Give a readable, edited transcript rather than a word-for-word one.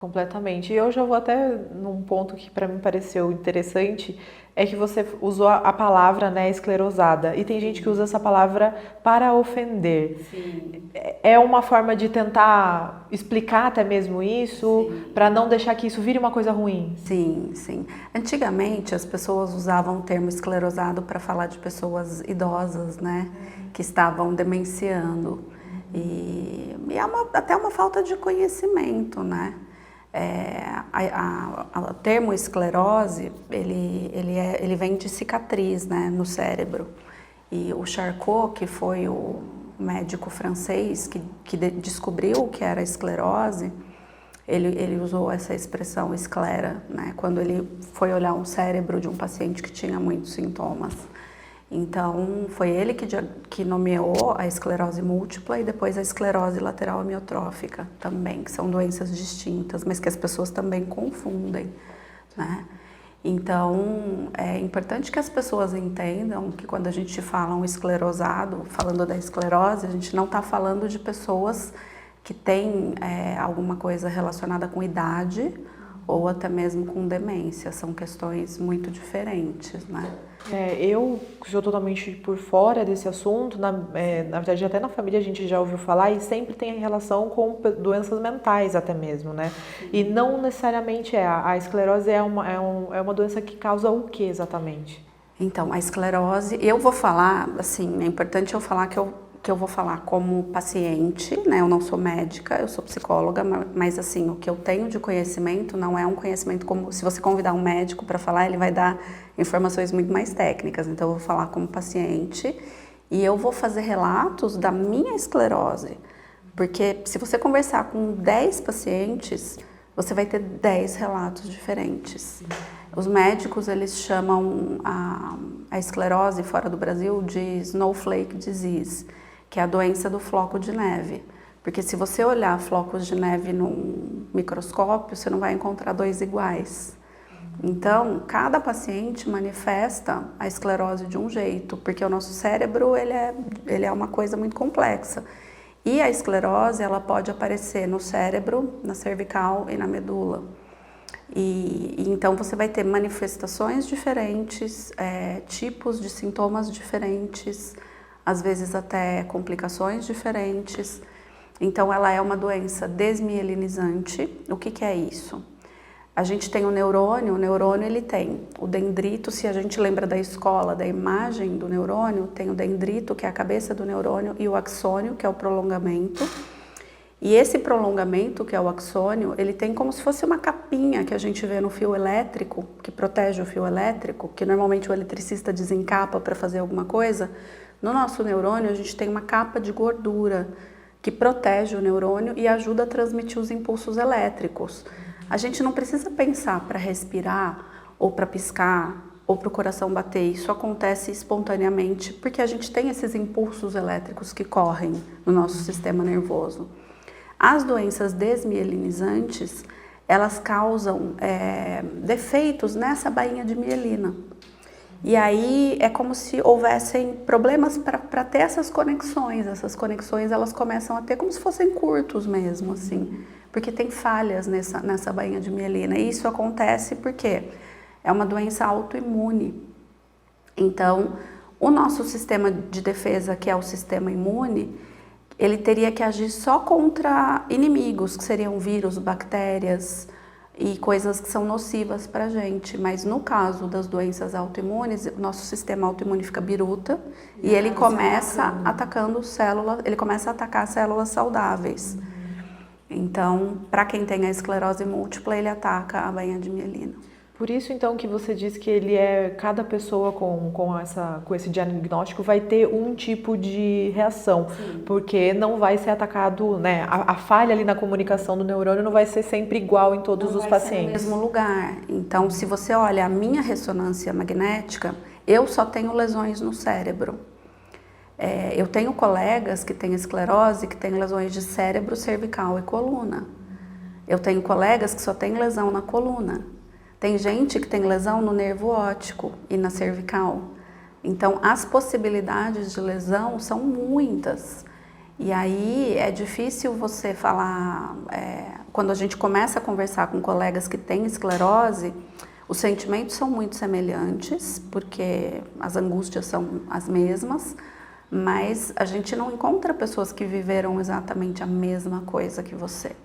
Completamente. E eu já vou até num ponto que para mim pareceu interessante, é que você usou a palavra, né, esclerosada. E tem gente que usa essa palavra para ofender. Sim, É uma forma de tentar explicar até mesmo isso, sim. para não deixar que isso vire uma coisa ruim. Sim, sim. Antigamente as pessoas usavam o termo esclerosado para falar de pessoas idosas, né, que estavam demenciando. E é até uma falta de conhecimento, né? O termo esclerose, ele vem de cicatriz, né, no cérebro. E o Charcot, que foi o médico francês que descobriu o que era a esclerose, ele usou essa expressão esclera, né, quando ele foi olhar um cérebro de um paciente que tinha muitos sintomas. Então, foi ele que nomeou a esclerose múltipla e depois a esclerose lateral amiotrófica também, que são doenças distintas, mas que as pessoas também confundem, né? Então, é importante que as pessoas entendam que quando a gente fala um esclerosado, falando da esclerose, a gente não está falando de pessoas que têm alguma coisa relacionada com idade ou até mesmo com demência, são questões muito diferentes, né? Eu sou totalmente por fora desse assunto, na verdade até na família a gente já ouviu falar e sempre tem relação com doenças mentais até mesmo, né? E não necessariamente a esclerose é uma doença que causa o que exatamente? Então, a esclerose, eu vou falar, assim, é importante eu falar que eu vou falar como paciente, né? Eu não sou médica, eu sou psicóloga, mas assim, o que eu tenho de conhecimento não é um conhecimento como, se você convidar um médico para falar, ele vai dar informações muito mais técnicas. Então, eu vou falar como paciente e eu vou fazer relatos da minha esclerose. Porque se você conversar com 10 pacientes, você vai ter 10 relatos diferentes. Os médicos, eles chamam a esclerose fora do Brasil de snowflake disease, que é a doença do floco de neve. Porque se você olhar flocos de neve num microscópio, você não vai encontrar dois iguais. Então, cada paciente manifesta a esclerose de um jeito, porque o nosso cérebro, ele é uma coisa muito complexa. E a esclerose, ela pode aparecer no cérebro, na cervical e na medula. E então você vai ter manifestações diferentes, tipos de sintomas diferentes, às vezes até complicações diferentes. Então ela é uma doença desmielinizante. O que é isso? A gente tem o neurônio ele tem o dendrito, se a gente lembra da escola, da imagem do neurônio, tem o dendrito, que é a cabeça do neurônio, e o axônio, que é o prolongamento. E esse prolongamento, que é o axônio, ele tem como se fosse uma capinha que a gente vê no fio elétrico, que protege o fio elétrico, que normalmente o eletricista desencapa para fazer alguma coisa. No nosso neurônio, a gente tem uma capa de gordura que protege o neurônio e ajuda a transmitir os impulsos elétricos. A gente não precisa pensar para respirar, ou para piscar, ou para o coração bater. Isso acontece espontaneamente, porque a gente tem esses impulsos elétricos que correm no nosso sistema nervoso. As doenças desmielinizantes, elas causam defeitos nessa bainha de mielina. E aí é como se houvessem problemas para ter essas conexões. Essas conexões, elas começam a ter como se fossem curtos mesmo, assim. Porque tem falhas nessa bainha de mielina. E isso acontece porque é uma doença autoimune. Então, o nosso sistema de defesa, que é o sistema imune, ele teria que agir só contra inimigos, que seriam vírus, bactérias e coisas que são nocivas para a gente. Mas no caso das doenças autoimunes, o nosso sistema autoimune fica biruta e ele começa atacando células, ele começa a atacar células saudáveis. Então, para quem tem a esclerose múltipla, ele ataca a bainha de mielina. Por isso, então, que você diz que cada pessoa com esse diagnóstico vai ter um tipo de reação, Sim. Porque não vai ser atacado, né? A falha ali na comunicação do neurônio não vai ser sempre igual em todos os pacientes. No mesmo lugar. Então, se você olha a minha ressonância magnética, eu só tenho lesões no cérebro. Eu tenho colegas que têm esclerose, que têm lesões de cérebro, cervical e coluna. Eu tenho colegas que só têm lesão na coluna. Tem gente que tem lesão no nervo óptico e na cervical. Então, as possibilidades de lesão são muitas. E aí é difícil você falar... quando a gente começa a conversar com colegas que têm esclerose, os sentimentos são muito semelhantes, porque as angústias são as mesmas, mas a gente não encontra pessoas que viveram exatamente a mesma coisa que você.